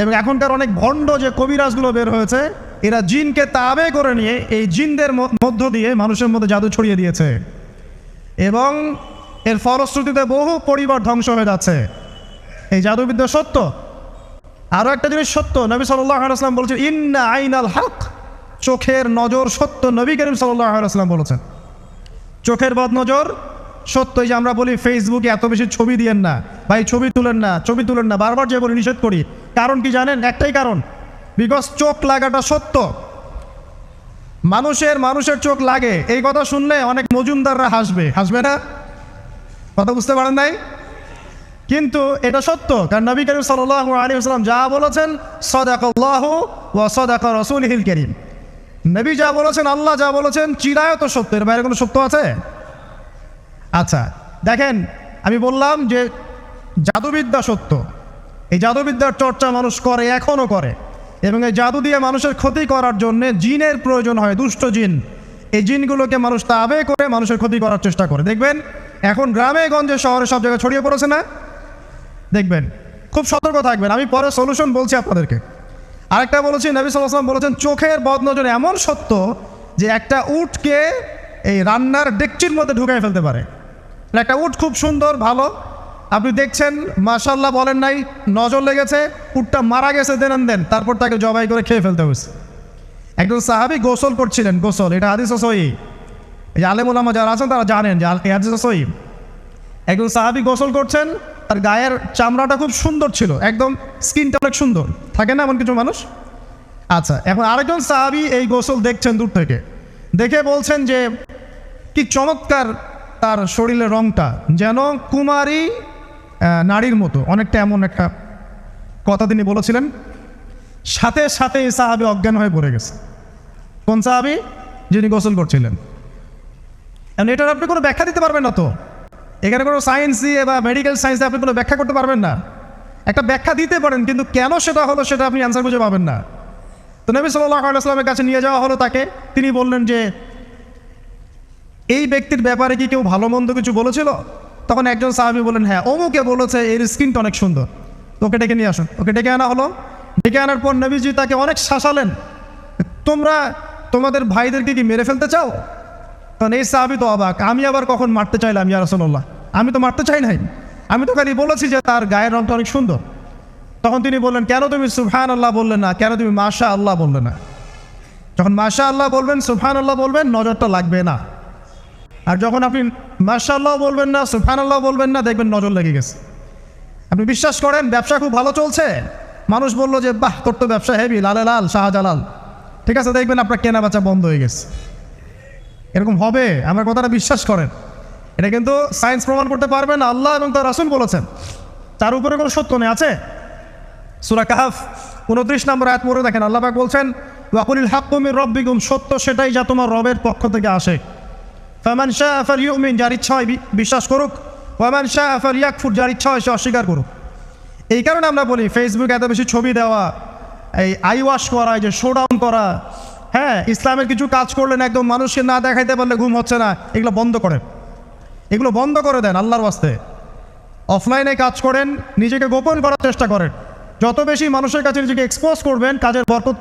এবং এখনকার অনেক ভণ্ড যে কবিরাজগুলো বের হয়েছে, এরা জিনকে তাবে করে নিয়ে এই জিনদের মধ্য দিয়ে মানুষের মধ্যে জাদু ছড়িয়ে দিয়েছে এবং এর ফলশ্রুতিতে বহু পরিবার ধ্বংস হয়ে যাচ্ছে। এই জাদুবিদ্যা সত্য। আরও একটা জিনিস সত্য, নবী সাল্লাল্লাহু আলাইহি ওয়াসাল্লাম বলেছেন ইন্না আইনাল হক, চোখের নজর সত্য। নবী করিম সাল্লাল্লাহু আলাইহি ওয়াসাল্লাম বলেছেন চোখের বদনজর সত্য। এই যে আমরা বলি ফেসবুকে এত বেশি ছবি দিয়েন না ভাই, ছবি তুলেন না, বারবার যে বলি নিষেধ করি। কারণ কি জানেন? একটাই কারণ, বিকজ চোখ লাগাটা সত্য। মানুষের চোখ লাগে, এই কথা শুনলে অনেক মজুমদাররা হাসবে না? কথা বুঝতে পারেন নাই? কিন্তু এটা সত্য, কারণ নবী করিম সাল্লাল্লাহু আলাইহি ওয়াসাল্লাম যা বলেছেন সাদাকাল্লাহু ওয়া সাদাকা রাসূলুহুল কারীম। নবী যা বলেছেন, আল্লাহ যা বলেছেন, চিরায়ত সত্য, এর বাইরে কোনো সত্য আছে? আচ্ছা দেখেন, আমি বললাম যে জাদুবিদ্যা সত্য। এই জাদুবিদ্যার চর্চা মানুষ করে, এখনও করে, এবং এই জাদু দিয়ে মানুষের ক্ষতি করার জন্যে জিনের প্রয়োজন হয়, দুষ্ট জিন। এই জিনগুলোকে মানুষ তাবে করে মানুষের ক্ষতি করার চেষ্টা করে। দেখবেন এখন গ্রামে গঞ্জে শহরে সব জায়গায় ছড়িয়ে পড়েছে না? দেখবেন, খুব সতর্ক থাকবেন। আমি পরে সলিউশন বলছি আপনাদেরকে। আরেকটা বলেছি, নবী সাল্লাল্লাহু আলাইহি ওয়াসাল্লাম বলেছেন চোখের বদনজর এমন সত্য যে একটা উটকে এই রান্নার ডেকচির মধ্যে ঢুকাই ফেলতে পারে। একটা উট খুব সুন্দর, ভালো, আপনি দেখছেন মাশাআল্লাহ বলেন নাই, নজর লেগেছে, উটটা মারা গেছে, দেন তারপর তাকে জবাই করে খেয়ে ফেলতে হয়েছে। একজন সাহাবী গোসল করছিলেন, গোসল, এটা হাদিস সহিহ। এই যে আলেম ওলামা যারা আছেন তারা জানেন যে এই হাদিস সহিহ। একজন সাহাবী গোসল করছেন, তার গায়ের চামড়াটা খুব সুন্দর ছিল, একদম স্কিনটা অনেক সুন্দর, থাকে না এমন কিছু মানুষ? আচ্ছা, এখন আরেকজন সাহাবী এই গোসল দেখছেন দূর থেকে, দেখে বলছেন যে কি চমৎকার তার শরীরের রংটা, যেন কুমারী নারীর মতো, অনেকটা এমন একটা কথা তিনি বলেছিলেন। সাথে সাথে এই সাহাবী অজ্ঞান হয়ে পড়ে গেছে। কোন সাহাবী? যিনি গোসল করছিলেন। এখন এটার আপনি কোনো ব্যাখ্যা দিতে পারবেন না তো, এখানে কোনো সায়েন্স দিয়ে বা মেডিকেল সায়েন্স দিয়ে আপনি কোনো ব্যাখ্যা করতে পারবেন না। একটা ব্যাখ্যা দিতে পারেন, কিন্তু কেন সেটা হলো সেটা আপনি অ্যান্সার খুঁজে পাবেন না। তো নবী সাল্লাল্লাহু আলাইহি ওয়াসাল্লামের কাছে নিয়ে যাওয়া হলো তাকে। তিনি বললেন যে এই ব্যক্তির ব্যাপারে কি কেউ ভালো মন্দ কিছু বলেছিল? তখন একজন সাহাবী বললেন হ্যাঁ, অমুকে বলেছে এর স্কিনটা অনেক সুন্দর, ওকে ডেকে নিয়ে আসুন। ওকে ডেকে আনা হলো। ডেকে আনার পর নবীজি তাকে অনেক শাসালেন, তোমরা তোমাদের ভাইদেরকে কি মেরে ফেলতে চাও? তখন এই সাহাবী তো অবাক, আমি আবার কখন মারতে চাইলাম ইয়া রাসূলুল্লাহ? আমি তো মারতে চাই নাই, আমি তো খালি বলেছি যে তার গায়ের রংটা অনেক সুন্দর। তখন তিনি বললেন কেন তুমি সুবহানাল্লাহ বললে না, কেন তুমি মাশাআল্লাহ বললে না? যখন মাশাআল্লাহ বলবেন, সুবহানাল্লাহ বলবেন, নজরটা লাগবে না। আর যখন আপনি মাশাআল্লাহ বলবেন না, সুবহানাল্লাহ বলবেন না, দেখবেন নজর লেগে গেছে। আপনি বিশ্বাস করেন ব্যবসা খুব ভালো চলছে, মানুষ বললো যে বাহ তোর তো ব্যবসা হেভি, লালে লাল শাহজালাল, ঠিক আছে, দেখবেন আপনার কেনা বেচা বন্ধ হয়ে গেছে। এরকম হবে, আমার কথাটা বিশ্বাস করেন। এটা কিন্তু সায়েন্স প্রমাণ করতে পারবে না, আল্লাহ এবং তার রাসূল বলেছেন, তার উপরে কোনো সত্য নেই। আছে সূরা কাহফ 29 নম্বর আয়াত পড়ে দেখেন, আল্লাহ পাক বলছেন ওয়াকুলিল হাক্কু মির রাব্বিকুম, সত্য সেটাই যা তোমার রবের পক্ষ থেকে আসে। ফামান শাআ ফালইউমিন, যার ইচ্ছা হয় বিশ্বাস করুক, ওয়ামান শাআ ফালইয়াকফুর, যার ইচ্ছা হয় সে অস্বীকার করুক। এই কারণে আমরা বলি ফেসবুকে এত বেশি ছবি দেওয়া, এই আই ওয়াশ করা, এই যে শোডাউন করা, হ্যাঁ, ইসলামের কিছু কাজ করলেন একদম মানুষকে না দেখাইতে পারলে ঘুম হচ্ছে না, এগুলো বন্ধ করেন, এগুলো বন্ধ করে দেন আল্লাহর ওয়াস্তে। অফলাইনে কাজ করেন, নিজেকে গোপন করার চেষ্টা করেন। যত বেশি মানুষের কাছে নিজেকে এক্সপোজ করবেন, কাজের বরকত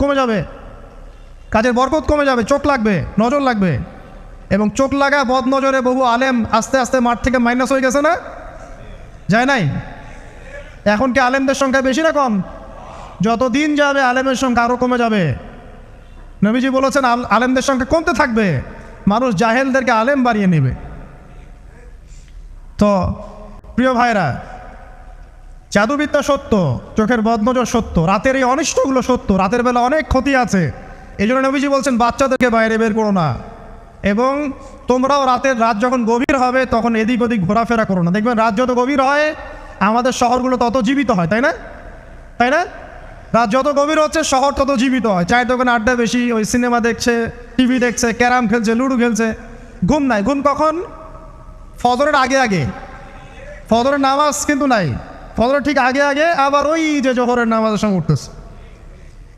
কমে যাবে, চোখ লাগবে, নজর লাগবে। এবং চোখ লাগা বদ নজরে বহু আলেম আস্তে আস্তে মাঠ থেকে মাইনাস হয়ে গেছে না? যায় নাই? এখন কি আলেমদের সংখ্যা বেশি না কম? যত দিন যাবে আলেমের সংখ্যা আরও কমে যাবে। নবীজি বলেছেন আলেমদের সংখ্যা কমতে থাকবে, মানুষ জাহেলদেরকে আলেম বাড়িয়ে নেবে। তো প্রিয় ভাইরা, জাদুবিদ্যা সত্য, চোখের বদনজর সত্য, রাতের এই অনিষ্টগুলো সত্য, রাতের বেলা অনেক ক্ষতি আছে। এই জন্য নবীজি বলছেন বাচ্চাদেরকে বাইরে বের করো না, এবং তোমরাও রাত যখন গভীর হবে তখন এদিক ওদিক ঘোরাফেরা করো না। দেখবেন রাত যত গভীর হয় আমাদের শহরগুলো তত জীবিত হয়, তাই না? রাত যত গভীর হচ্ছে শহর তত জীবিত হয়। চায়ের দোকানে আড্ডা বেশি, ওই সিনেমা দেখছে, টিভি দেখছে, ক্যারাম খেলছে, লুডো খেলছে, ঘুম নাই। ঘুম কখন? ফজরের আগে। ফজরের নামাজ কিন্তু নাই, ফজরের ঠিক আগে, আবার ওই যে জোহরের নামাজের সঙ্গে উঠতেছে।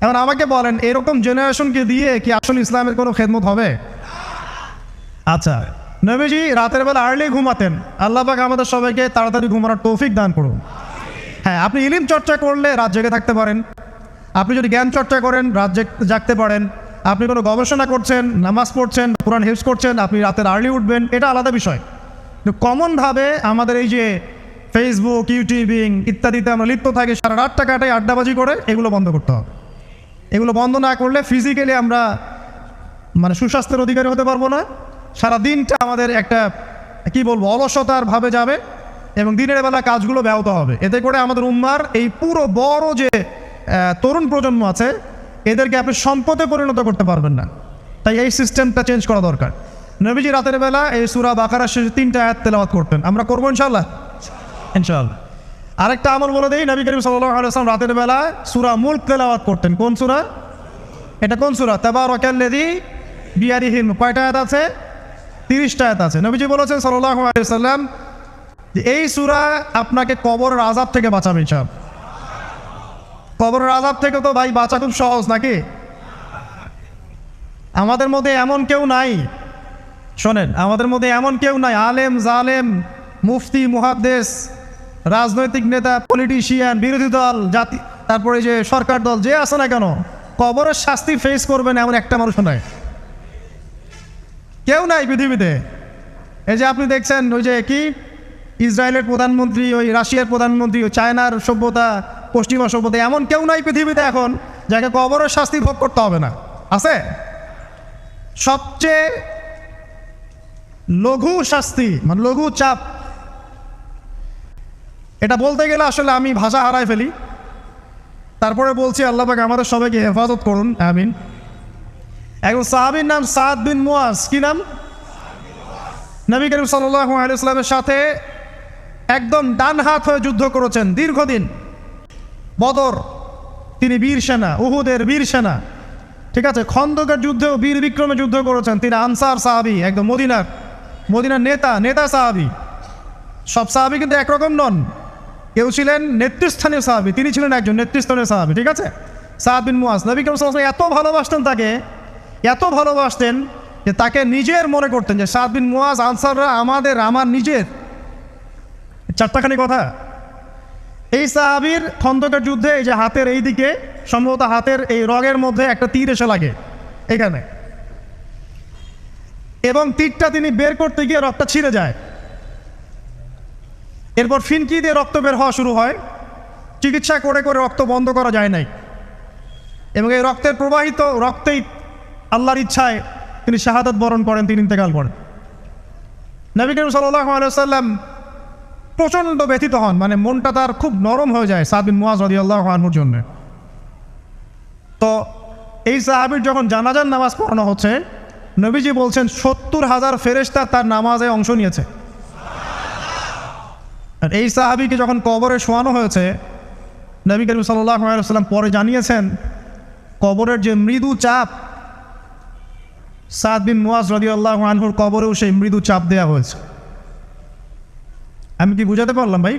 এখন আমাকে বলেন, এরকম জেনারেশনকে দিয়ে কি আসলে ইসলামের কোনো খেদমত হবে? আচ্ছা, নবীজি রাতের বেলা আর্লি ঘুমাতেন। আল্লাহ পাক আমাদের সবাইকে তাড়াতাড়ি ঘুমানোর তৌফিক দান করুন। হ্যাঁ, আপনি ইলম চর্চা করলে রাত জেগে থাকতে পারেন, আপনি যদি জ্ঞান চর্চা করেন, রাত জাগতে পারেন, আপনি কোনো গবেষণা করছেন, নামাজ পড়ছেন, কোরআন হিফজ করছেন, আপনি রাতের আর্লি উঠবেন, এটা আলাদা বিষয়। কিন্তু কমনভাবে আমাদের এই যে ফেসবুক, ইউটিউবিং ইত্যাদিতে আমরা লিপ্ত থাকি, সারা রাতটা কাটাই আড্ডাবাজি করে, এগুলো বন্ধ করতে হবে। এগুলো বন্ধ না করলে ফিজিক্যালি আমরা মানে সুস্বাস্থ্যের অধিকারী হতে পারবো না। সারা দিনটা আমাদের একটা কি বলবো অলসতার ভাবে যাবে এবং দিনের বেলা কাজগুলো ব্যাহত হবে। এতে করে আমাদের উম্মার এই পুরো বড় যে তরুণ প্রজন্ম আছে, এদেরকে আপনি সম্পদে পরিণত করতে পারবেন না। তাই এই সিস্টেমটা চেঞ্জ করা দরকার। নবীজি রাতের বেলা এই সূরা বাকারার শেষে 3টা আয়াত তেলাওয়াত করতেন। আমরা করবো ইনশাআল্লাহ। আরেকটা আমল বলে দেই, নবী করিম সাল্লাল্লাহু আলাইহি ওয়াসাল্লাম রাতের বেলা সূরা মুলক তেলাওয়াত করতেন। কোন সূরা এটা? কোন সূরা? তাবারাকাল্লাযী বিয়াদিহিল মুলক। কয়টা আয়াত আছে? 30টা আয়াত আছে। নবীজি বলেছেন সাল্লাল্লাহু আলাইহি ওয়াসাল্লাম যে এই সূরা আপনাকে কবরের আযাব থেকে বাঁচাবে ইনশাআল্লাহ। কবরের আযাব থেকে তো ভাই বাঁচা খুব সহজ নাকি? আমাদের মধ্যে এমন কেউ নাই, শোনেন, আমাদের মধ্যে এমন কেউ নাই আলেম জালেম মুফতি মুহাদ্দিস রাজনৈতিক নেতা পলিটিশিয়ান বিরোধী দল জাতি তারপরে যে সরকার দল যে আছে না কেন, কবরের শাস্তি ফেস করবেন এমন একটা মানুষ নাই, কেউ নাই পৃথিবীতে। এই যে আপনি দেখছেন ওই যে কি ইসরায়েলের প্রধানমন্ত্রী, ওই রাশিয়ার প্রধানমন্ত্রী, ওই চায়নার সভ্যতা, পশ্চিমা সভ্যতা, এমন কেউ নাই পৃথিবীতে এখন যাকে কবরের শাস্তি ভোগ করতে হবে না। আছে? সবচেয়ে লঘু শাস্তি মানে লঘু চাপ, এটা বলতে গেলে আসলে আমি ভাষা হারাই ফেলি, তারপরে বলছি আল্লাহ পাক আমাদের সবাইকে হেফাজত করুন, আমিন। একজন সাহাবীর নাম সাদ বিন মুয়াজ। কি নাম? নবী করিম সাল্লাল্লাহু আলাইহি ওয়াসাল্লামের সাথে একদম ডান হাত হয়ে যুদ্ধ করেছেন দীর্ঘদিন। বদর তিনি বীর সেনা, উহুদের বীর সেনা, ঠিক আছে। খন্দকের যুদ্ধেও বীর বিক্রমে যুদ্ধ করেছেন। তিনি আনসার সাহাবী, একদম মদিনার নেতা সাহাবী। সব সাহাবী কিন্তু একরকম নন, কেউ ছিলেন নেতৃস্থানীয় সাহাবী, তিনি ছিলেন একজন নেতৃস্থানীয় সাহাবী, ঠিক আছে। সাদ বিন মুয়াজ নবী করিম সাল্লাল্লাহু আলাইহি ওয়াসাল্লাম এত ভালোবাসতেন তাকে, এত ভালোবাসতেন যে তাকে নিজের মনে করতেন যে সাদ বিন মুয়াজ আনসাররা আমার নিজের। চারটাখানি কথা। এই সাহাবীর খন্দকের যুদ্ধে এই যে হাতের এই দিকে সম্ভবত হাতের এই রগের মধ্যে একটা তীর এসে লাগে এখানে, এবং তীরটা তিনি বের করতে গিয়ে রক্তটা ছিঁড়ে যায়। এরপর ফিনকি দিয়ে রক্ত বের হওয়া শুরু হয়। চিকিৎসা করে করে রক্ত বন্ধ করা যায় নাই, এবং এই রক্তের প্রবাহিত রক্তেই আল্লাহর ইচ্ছায় তিনি শাহাদাত বরণ করেন, তিনি ইন্তেকাল করেন। নবী করিম সাল্লাল্লাহু আলাইহি ওয়াসাল্লাম প্রচণ্ড ব্যথিত হন, মানে মনটা তার খুব নরম হয়ে যায় সাদ বিন মুয়াজ রাদিয়াল্লাহু আনহুর জন্য। তো এই সাহাবীর যখন জানাজার নামাজ পড়ানো হচ্ছে, নবীজি বলছেন 70,000 ফেরেশতা তার নামাজে অংশ নিয়েছে। আর এই সাহাবীকে যখন কবরে শোয়ানো হয়েছে, নবী করিম সাল্লাল্লাহু আলাইহি ওয়াসাল্লাম পরে জানিয়েছেন কবরের যে মৃদু চাপ, সাদ বিন মুয়াজ রাদিয়াল্লাহু আনহুর কবরেও সেই মৃদু চাপ দেওয়া হয়েছে। আমি কি বুঝাতে পারলাম ভাই?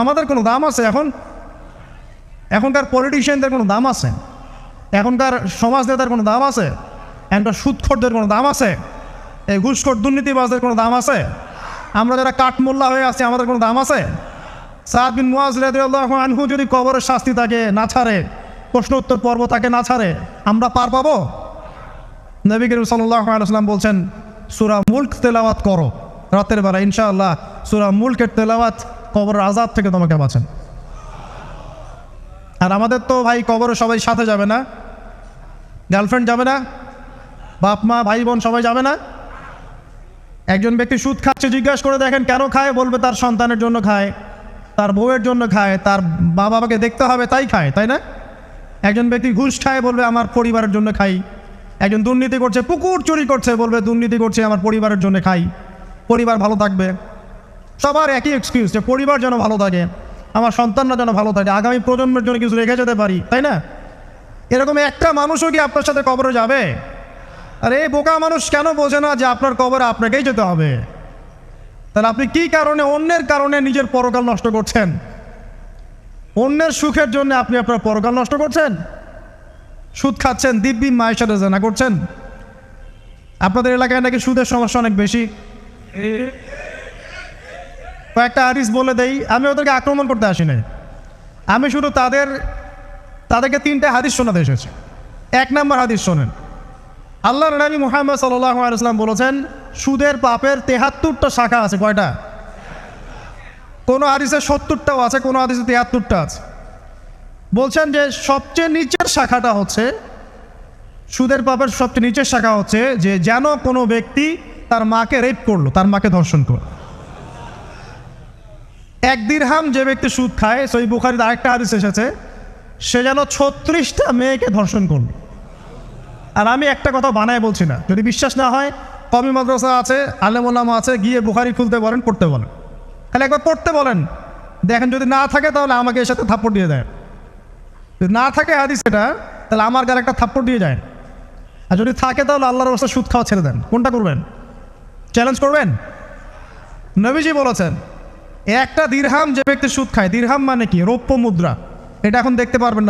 আমাদের কোনো দাম আছে এখনকার পলিটিশিয়ানদের কোনো দাম আছে? এখনকার সমাজ নেতার কোনো দাম আছে? এখনকার সুদখোরদের কোনো দাম আছে? এই ঘুষখোর দুর্নীতিবাজদের কোনো দাম আছে? আমরা যারা কাঠমোল্লা হয়ে আছি আমাদের কোনো দাম আছে? সাদ বিন মুয়াজ রাদিয়াল্লাহু আনহু যদি কবরের শাস্তি তাকে না ছাড়ে, প্রশ্ন উত্তর পর্ব তাকে না ছাড়ে, আমরা পার পাবো? নবী করিম সাল্লাল্লাহু আলাইহি ওয়াসাল্লাম বলছেন সূরা মুলক তেলাওয়াত করো রাতের বেলা, ইনশাআল্লাহ সূরা মুলকের তেলাওয়াত কবরের আযাব থেকে তোমাকে বাঁচান। আর আমাদের তো ভাই কবরে সবাই সাথে যাবে না, গার্লফ্রেন্ড যাবে না, বাপ মা ভাই বোন সবাই যাবে না। একজন ব্যক্তি সুদ খাচ্ছে, জিজ্ঞাসা করে দেখেন কেন খায়, বলবে তার সন্তানের জন্য খায়, তার বউয়ের জন্য খায়, তার মা বাবাকে দেখতে হবে তাই খায়, তাই না? একজন ব্যক্তি ঘুষ খায়, বলবে আমার পরিবারের জন্য খাই। একজন দুর্নীতি করছে, পুকুর চুরি করছে, বলবে দুর্নীতি করছে আমার পরিবারের জন্য খাই, পরিবার ভালো থাকবে। সবার একই এক্সকিউজ যে পরিবার যেন ভালো থাকে, আমার সন্তানরা যেন ভালো থাকে, আগামী প্রজন্মের জন্য কিছু রেখে যেতে পারি, তাই না? এরকম একটা মানুষও কি আপনার সাথে কবরে যাবে? আর এই বোকা মানুষ কেন বোঝে না যে আপনার কবরে আপনাকেই যেতে হবে? তাহলে আপনি কি কারণে অন্যের কারণে নিজের পরকাল নষ্ট করছেন? অন্যের সুখের জন্য আপনি আপনার পরকাল নষ্ট করছেন। সুদ খাচ্ছেন, দিব্যি মায়ের সাথে জেনা করছেন। আপনাদের এলাকায় নাকি সুদের সমস্যা অনেক বেশি। কয়েকটা হাদিস বলে দেই, আমি ওদেরকে আক্রমণ করতে আসি নাই, আমি শুধু তাদের তাদেরকে 3টে হাদিস শোনাতে এসেছে। 1 নম্বর হাদিস শোনেন। আল্লাহর নবী মুহাম্মদ সাল্লাল্লাহু আলাইহি ওয়াসাল্লাম বলেছেন, সুদের পাপের 73টা শাখা আছে। কয়টা? কোনো হাদিসে 70টাও আছে, কোনো হাদিসে 73টা আছে। বলছেন যে সবচেয়ে নিচের শাখাটা হচ্ছে, সুদের পাপের সবচেয়ে নিচের শাখা হচ্ছে যে যেন কোনো ব্যক্তি তার মাকে রেপ করলো, তার মাকে ধর্ষণ করলো। 1 দিরহাম যে ব্যক্তি সুদ খায়, সহিহ বুখারীতে আরেকটা হাদিস এসেছে, সে যেন 36টা মেয়েকে ধর্ষণ করলো। আর আমি একটা কথা বানায় বলছি না, যদি বিশ্বাস না হয় কওমি মাদ্রাসা আছে, আলেম ওলামা আছে, গিয়ে বুখারী খুলতে বলেন, পড়তে বলেন, খালি একবার পড়তে বলেন, দেখেন যদি না থাকে তাহলে আমাকে এর সাথে থাপ্পড় দিয়ে দেয়। যদি না থাকে হাদিস এটা, তাহলে আমার গায়ে একটা থাপ্পড় দিয়ে যায়। আর যদি থাকে তাহলে আল্লাহর রাস্তায় সুদ খাওয়া ছেড়ে দেন। কোনটা করবেন? চ্যালেঞ্জ করবেন? নবীজি বলেছেন, 1 দিরহাম যে ব্যক্তি সুদ খায়, দিরহাম মানে কি? রৌপ্য মুদ্রা। এটা এখন দেখতে পারবেন না।